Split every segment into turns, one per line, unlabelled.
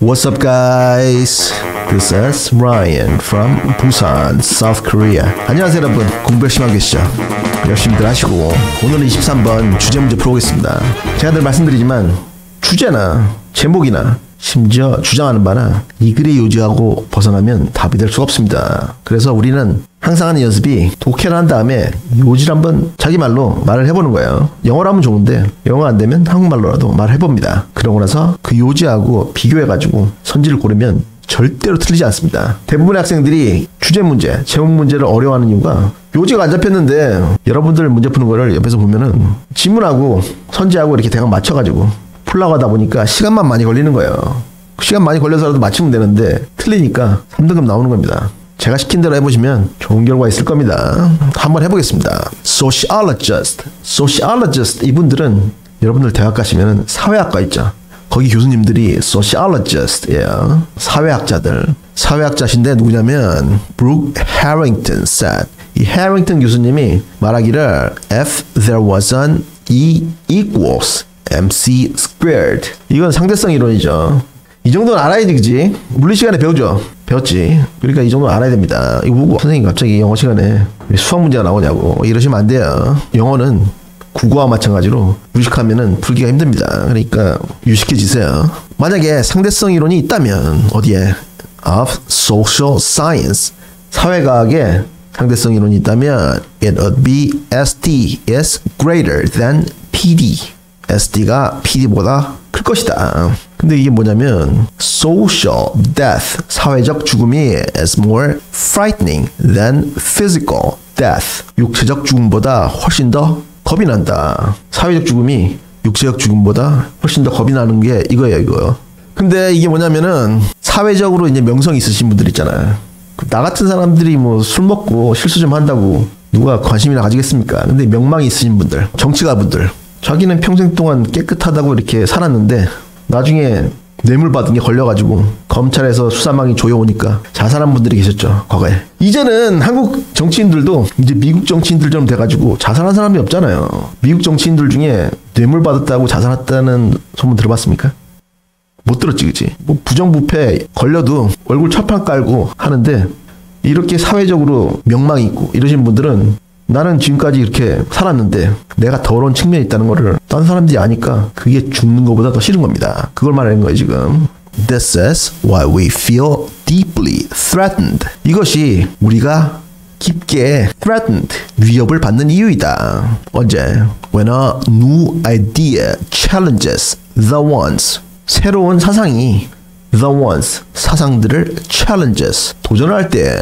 What's up, guys? This is Ryan from Busan, South Korea. 안녕하세요, 여러분. 공부 열심히 하고 계시죠? 열심히들 하시고 오늘은 23번 주제 문제 풀어보겠습니다. 제가 늘 말씀드리지만 주제나 제목이나 심지어 주장하는 바나 이 글의 요지하고 벗어나면 답이 될 수가 없습니다. 그래서 우리는 항상 하는 연습이 독해를 한 다음에 요지를 한번 자기 말로 말을 해보는 거예요. 영어로 하면 좋은데 영어 안 되면 한국말로라도 말을 해봅니다. 그러고 나서 그 요지하고 비교해가지고 선지를 고르면 절대로 틀리지 않습니다. 대부분의 학생들이 주제 문제, 제목 문제를 어려워하는 이유가 요지가 안 잡혔는데 여러분들 문제 푸는 거를 옆에서 보면은 지문하고 선지하고 이렇게 대강 맞춰가지고 풀라고 하다 보니까 시간만 많이 걸리는 거예요. 시간 많이 걸려서라도 맞추면 되는데 틀리니까 3등급 나오는 겁니다. 제가 시킨 대로 해보시면 좋은 결과 있을 겁니다. 한번 해보겠습니다. Sociologist 이분들은 여러분들 대학 가시면 사회학과 있죠. 거기 교수님들이 sociologist예요. 사회학자들. 사회학자신데 누구냐면 Brooke Harrington said. 이 Harrington 교수님이 말하기를 If there wasn't E equals MC squared. 이건 상대성 이론이죠. 이 정도는 알아야지, 그지? 물리 시간에 배우죠. 배웠지. 그러니까 이 정도는 알아야 됩니다. 이거 보고 선생님 갑자기 영어 시간에 수학 문제가 나오냐고 이러시면 안 돼요. 영어는 국어와 마찬가지로 유식하면은 풀기가 힘듭니다. 그러니까 유식해지세요. 만약에 상대성 이론이 있다면 어디에? Of social science. 사회과학에 상대성 이론이 있다면 it would be ST is greater than PD. SD가 PD보다 클 것이다. 근데 이게 뭐냐면 social death, 사회적 죽음이 is more frightening than physical death. 육체적 죽음보다 훨씬 더 겁이 난다. 사회적 죽음이 육체적 죽음보다 훨씬 더 겁이 나는 게 이거예요, 이거. 근데 이게 뭐냐면은 사회적으로 이제 명성 있으신 분들 있잖아요. 나 같은 사람들이 뭐 술 먹고 실수 좀 한다고 누가 관심이나 가지겠습니까? 근데 명망이 있으신 분들, 정치가분들, 자기는 평생 동안 깨끗하다고 이렇게 살았는데 나중에 뇌물 받은 게 걸려가지고 검찰에서 수사망이 조여오니까 자살한 분들이 계셨죠, 과거에. 이제는 한국 정치인들도 이제 미국 정치인들처럼 돼가지고 자살한 사람이 없잖아요. 미국 정치인들 중에 뇌물 받았다고 자살했다는 소문 들어봤습니까? 못 들었지, 그치? 뭐 부정부패 걸려도 얼굴 철판 깔고 하는데 이렇게 사회적으로 명망이 있고 이러신 분들은 나는 지금까지 이렇게 살았는데 내가 더러운 측면이 있다는 거를 다른 사람들이 아니까 그게 죽는 것보다 더 싫은 겁니다. 그걸 말하는 거예요, 지금. This is why we feel deeply threatened. 이것이 우리가 깊게 threatened, 위협을 받는 이유이다. 언제? When a new idea challenges the ones. 새로운 사상이 the ones, 사상들을 challenges, 도전을 할 때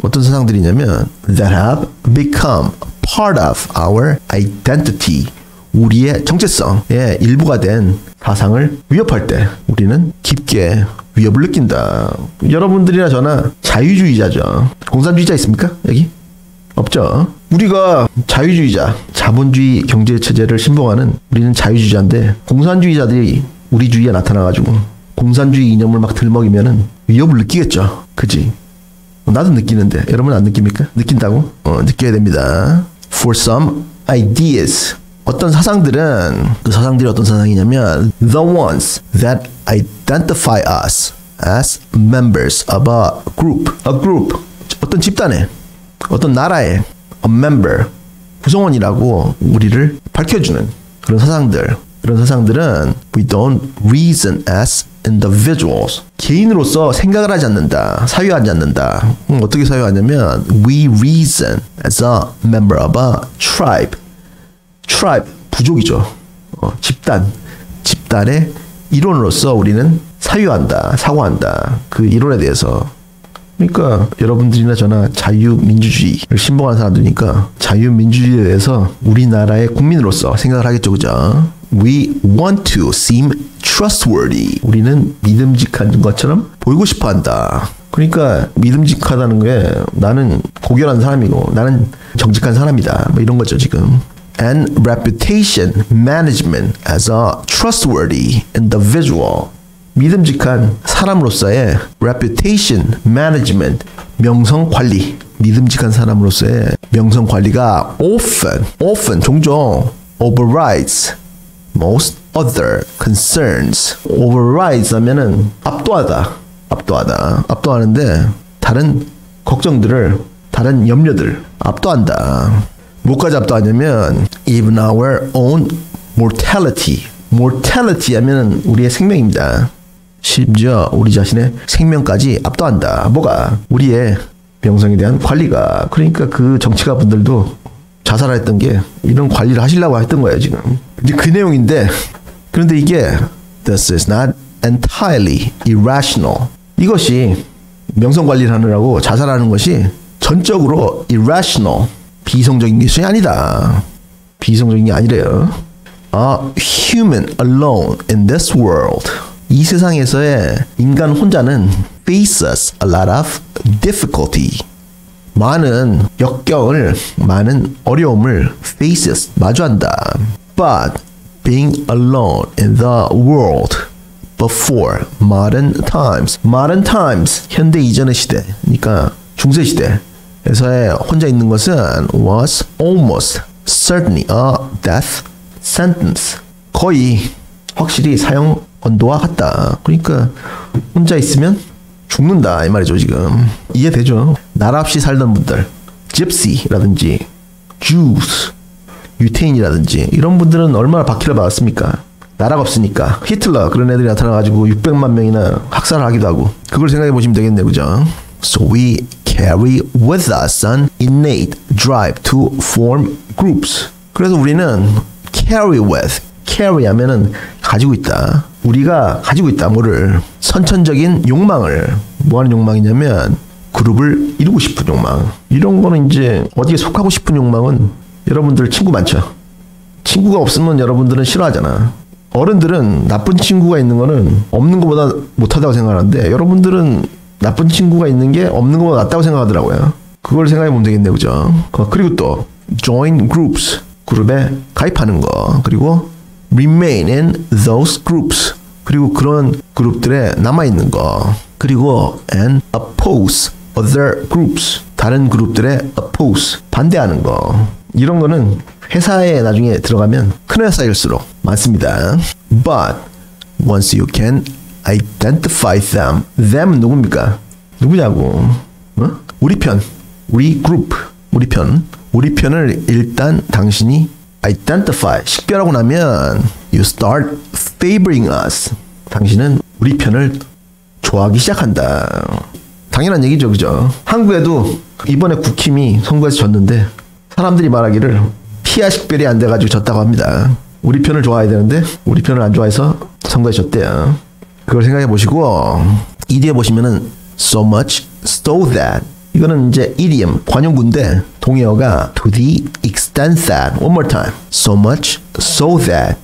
어떤 사상들이냐면 that have become part of our identity. 우리의 정체성의 일부가 된 사상을 위협할 때 우리는 깊게 위협을 느낀다. 여러분들이나 저나 자유주의자죠. 공산주의자 있습니까? 여기? 없죠. 우리가 자유주의자, 자본주의 경제체제를 신봉하는 우리는 자유주의자인데 공산주의자들이 우리 주위에 나타나가지고 공산주의 이념을 막 들먹이면은 위협을 느끼겠죠. 그지? 나도 느끼는데 여러분 안 느낍니까? 느낀다고? 느껴야 됩니다. For some ideas, 어떤 사상들은 그 사상들이 어떤 사상이냐면 the ones that identify us as members of a group. A group, 어떤 집단의, 어떤 나라의 a member, 구성원이라고 우리를 밝혀주는 그런 사상들. 그런 사상들은 we don't reason as individuals. 개인으로서 생각을 하지 않는다. 사유하지 않는다. 어떻게 사유하냐면 we reason as a member of a tribe. tribe, 부족이죠. 집단의 일원으로서 우리는 사유한다. 사고한다. 그 이론에 대해서. 그러니까 여러분들이나 저나 자유민주주의를 신봉하는 사람들이니까 자유민주주의에 대해서 우리나라의 국민으로서 생각을 하겠죠. 그죠? We want to seem trustworthy. 우리는 믿음직한 것처럼 보이고 싶어 한다. 그러니까 믿음직하다는 게 나는 고결한 사람이고 나는 정직한 사람이다. 뭐 이런 거죠, 지금. And reputation management as a trustworthy individual. 믿음직한 사람으로서의 reputation management, 명성 관리. 믿음직한 사람으로서의 명성 관리가 often 종종 overrides most other concerns. overrides 하면은 압도하는데 다른 걱정들을, 다른 염려들 압도한다. 뭐까지 압도하냐면 even our own mortality 하면은 우리의 생명입니다. 심지어 우리 자신의 생명까지 압도한다. 뭐가? 우리의 명성에 대한 관리가. 그러니까 그 정치가 분들도 자살했던 게 이런 관리를 하시려고 했던 거예요 지금. 이제 그 내용인데, 그런데 이게 this is not entirely irrational. 이것이 명성 관리를 하느라고 자살하는 것이 전적으로 irrational, 비이성적인 것이 아니다. 비이성적인 게 아니래요. A human alone in this world. 이 세상에서의 인간 혼자는 faces a lot of difficulty. 많은 역경을, 많은 어려움을 faces, 마주한다. But being alone in the world before modern times, 현대 이전의 시대, 그러니까 중세 시대에서의 혼자 있는 것은 was almost certainly a death sentence. 거의 확실히 사형 언도와 같다. 그러니까 혼자 있으면 죽는다 이 말이죠. 지금 이해되죠? 나라 없이 살던 분들, gypsy라든지 Jews, 유태인이라든지 이런 분들은 얼마나 박해를 받았습니까? 나라가 없으니까. 히틀러 그런 애들이 나타나가지고 600만 명이나 학살을 하기도 하고. 그걸 생각해 보시면 되겠네요. 그죠? So we carry with us an innate drive to form groups. 그래서 우리는 carry 하면은 가지고 있다. 우리가 가지고 있다. 뭐를? 선천적인 욕망을. 뭐 하는 욕망이냐면 그룹을 이루고 싶은 욕망. 이런 거는 이제 어디에 속하고 싶은 욕망은 여러분들 친구 많죠? 친구가 없으면 여러분들은 싫어하잖아. 어른들은 나쁜 친구가 있는 거는 없는 것보다 못하다고 생각하는데 여러분들은 나쁜 친구가 있는 게 없는 것보다 낫다고 생각하더라고요. 그걸 생각해 보면 되겠네요. 그죠? 그리고 또 join groups. 그룹에 가입하는 거. 그리고 remain in those groups. 그리고 그런 그룹들에 남아있는 거. 그리고 and oppose other groups. 다른 그룹들에 oppose. 반대하는 거. 이런 거는 회사에 나중에 들어가면 큰 회사일수록 많습니다. But once you can identify them. them은 누굽니까? 누구냐고. 우리 편. 우리 그룹. 우리 편. 우리 편을 일단 당신이 identify, 식별하고 나면 you start favoring us. 당신은 우리 편을 좋아하기 시작한다. 당연한 얘기죠. 그죠? 한국에도 이번에 국힘이 선거에서 졌는데 사람들이 말하기를 피하 식별이 안 돼가지고 졌다고 합니다. 우리 편을 좋아해야 되는데 우리 편을 안 좋아해서 선거에 졌대요. 그걸 생각해 보시고 이 뒤에 보시면은 so much so that 이거는 이제 idiom, 관용구인데 동의어가 to the extent that, one more time, so much so that,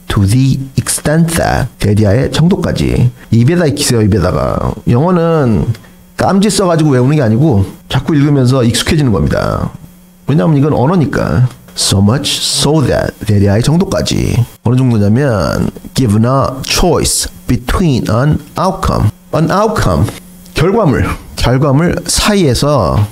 to the extent that, 대디아의 정도까지. 입에다 익히세요. 입에다가. 영어는 깜지 써가지고 외우는 게 아니고 자꾸 읽으면서 익숙해지는 겁니다. 왜냐하면 이건 언어니까. so much so that, 대디아의 정도까지. 어느 정도냐면 given a choice between an outcome, 결과물 사이에서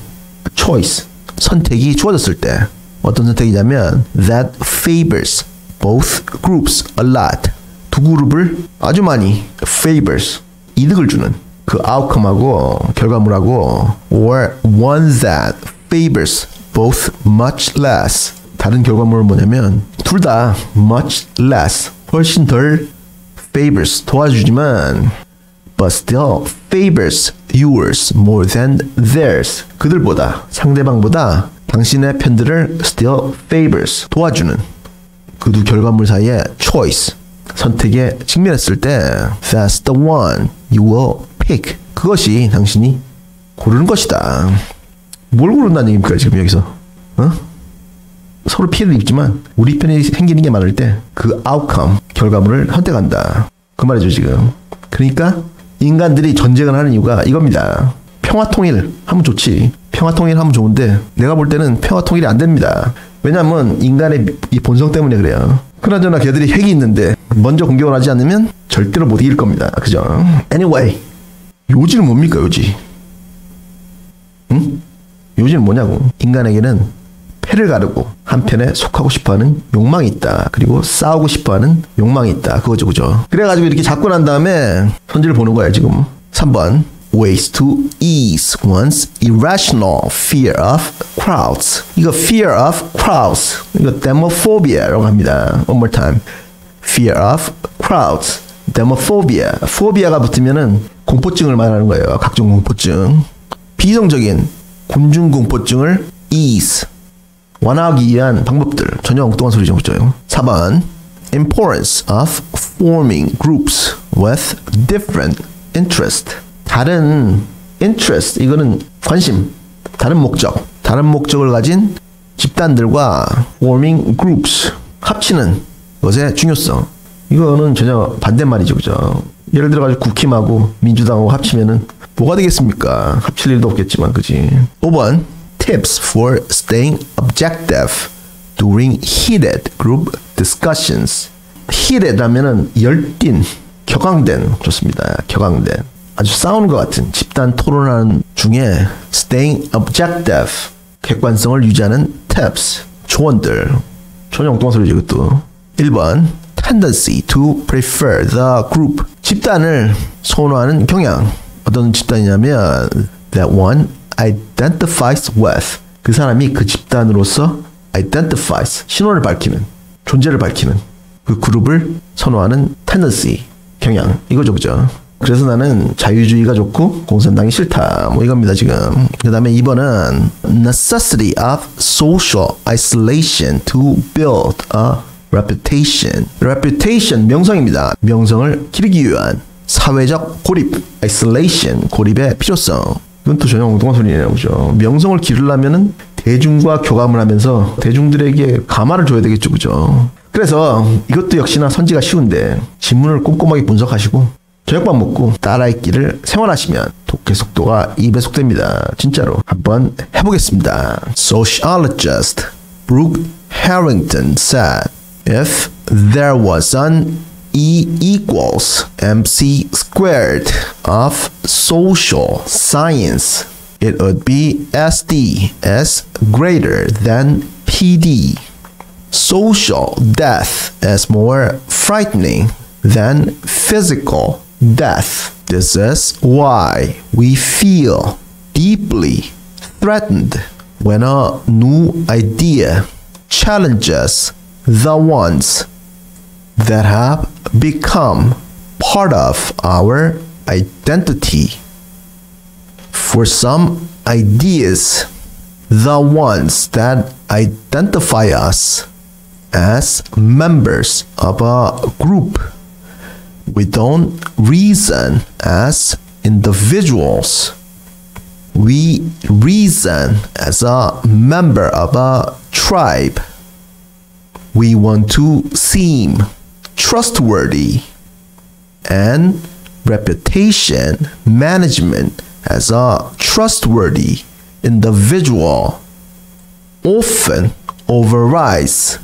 choice, 선택이 주어졌을 때 어떤 선택이냐면 that favors both groups a lot. 두 그룹을 아주 많이 favors, 이득을 주는 그 outcome하고 결과물하고 or one that favors both much less. 다른 결과물은 뭐냐면 둘 다 much less, 훨씬 덜 favors, 도와주지만 but still favors yours more than theirs. 그들보다, 상대방보다 당신의 편들을 still favors, 도와주는 그 두 결과물 사이에 choice, 선택에 직면했을 때 that's the one you will pick. 그것이 당신이 고르는 것이다. 뭘 고른다는 얘기입니까 지금 여기서? 서로 피해를 입지만 우리 편이 생기는 게 많을 때 그 outcome, 결과물을 선택한다. 그 말이죠 지금. 그러니까 인간들이 전쟁을 하는 이유가 이겁니다. 평화통일 하면 좋지. 평화통일 하면 좋은데 내가 볼 때는 평화통일이 안 됩니다. 왜냐하면 인간의 이 본성 때문에 그래요. 그나저나 걔들이 핵이 있는데 먼저 공격을 하지 않으면 절대로 못 이길 겁니다. 그죠? Anyway, 요지는 뭡니까 요지? 응? 요지는 뭐냐고. 인간에게는 패를 가르고 한편에 속하고 싶어하는 욕망이 있다. 그리고 싸우고 싶어하는 욕망이 있다. 그거죠, 그죠? 그래가지고 이렇게 잡고 난 다음에 선지를 보는 거야 지금. 3번 ways to ease one's irrational fear of crowds. 이거 fear of crowds. 이거 demophobia라고 합니다. One more time. fear of crowds. demophobia. phobia가 붙으면은 공포증을 말하는 거예요. 각종 공포증. 비이성적인 곤충 공포증을 ease. 완화하기 위한 방법들. 전혀 엉뚱한 소리죠. 그죠? 4번 importance of forming groups with different interest. 다른 interest, 이거는 관심, 다른 목적을 가진 집단들과 forming groups, 합치는 것의 중요성. 이거는 전혀 반대말이죠. 그죠? 예를 들어가지고 국힘하고 민주당하고 합치면은 뭐가 되겠습니까? 합칠 일도 없겠지만, 그지? 5번 tips for staying objective during heated group discussions. heated 하면은 열띤, 격앙된, 좋습니다. 격앙된. 아주 싸우는 것 같은 집단 토론하는 중에 staying objective, 객관성을 유지하는 tips, 조언들. 전혀 엉뚱한 소리죠, 이것도. 1번 tendency to prefer the group. 집단을 선호하는 경향. 어떤 집단이냐면 that one identifies with. 그 사람이 그 집단으로서 identifies, 신원을 밝히는, 존재를 밝히는 그 그룹을 선호하는 tendency, 경향. 이거죠, 그죠? 그래서 나는 자유주의가 좋고 공산당이 싫다. 뭐 이겁니다, 지금. 그 다음에 2번은 necessity of social isolation to build a reputation. reputation, 명성입니다. 명성을 기르기 위한 사회적 고립, isolation, 고립의 필요성. 이건 또 전혀 엉뚱한 소리네요, 그죠? 명성을 기르려면은 대중과 교감을 하면서 대중들에게 감화를 줘야 되겠죠, 그죠? 그래서 이것도 역시나 선지가 쉬운데 지문을 꼼꼼하게 분석하시고 저녁밥 먹고 따라읽기를 생활하시면 독해 속도가 2배속됩니다. 진짜로 한번 해보겠습니다. Sociologist Brooke Harrington said, if there was an E equals MC squared of social science, it would be SD is greater than PD. Social death is more frightening than physical death. This is why we feel deeply threatened when a new idea challenges the ones that have become part of our identity. For some ideas, the ones that identify us as members of a group, we don't reason as individuals. We reason as a member of a tribe. We want to seem trustworthy, and reputation management as a trustworthy individual often overrides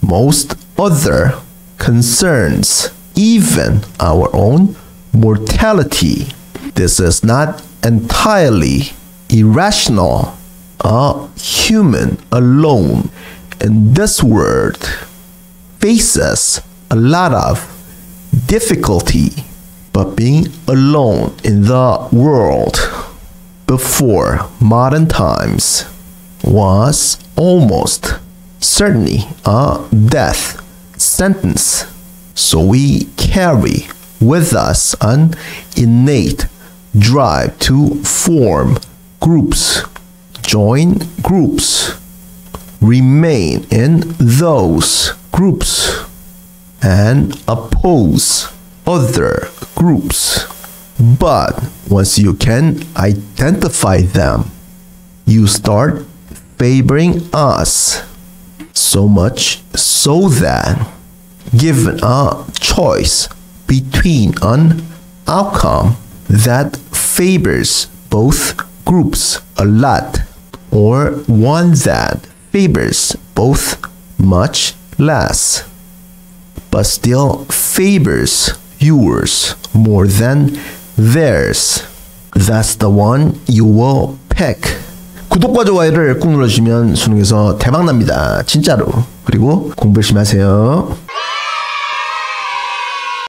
most other concerns, even our own mortality. This is not entirely irrational. A human alone in this world faces a lot of difficulty, but being alone in the world before modern times was almost certainly a death sentence. So we carry with us an innate drive to form groups, join groups, remain in those groups, and oppose other groups. But once you can identify them, you start favoring us. So much so that, given a choice between an outcome that favors both groups a lot, or one that favors both much less, but still favors yours more than theirs, that's the one you will pick. 구독과 좋아요를 꾹 눌러주시면 수능에서 대박납니다. 진짜로. 그리고 공부 열심히 하세요.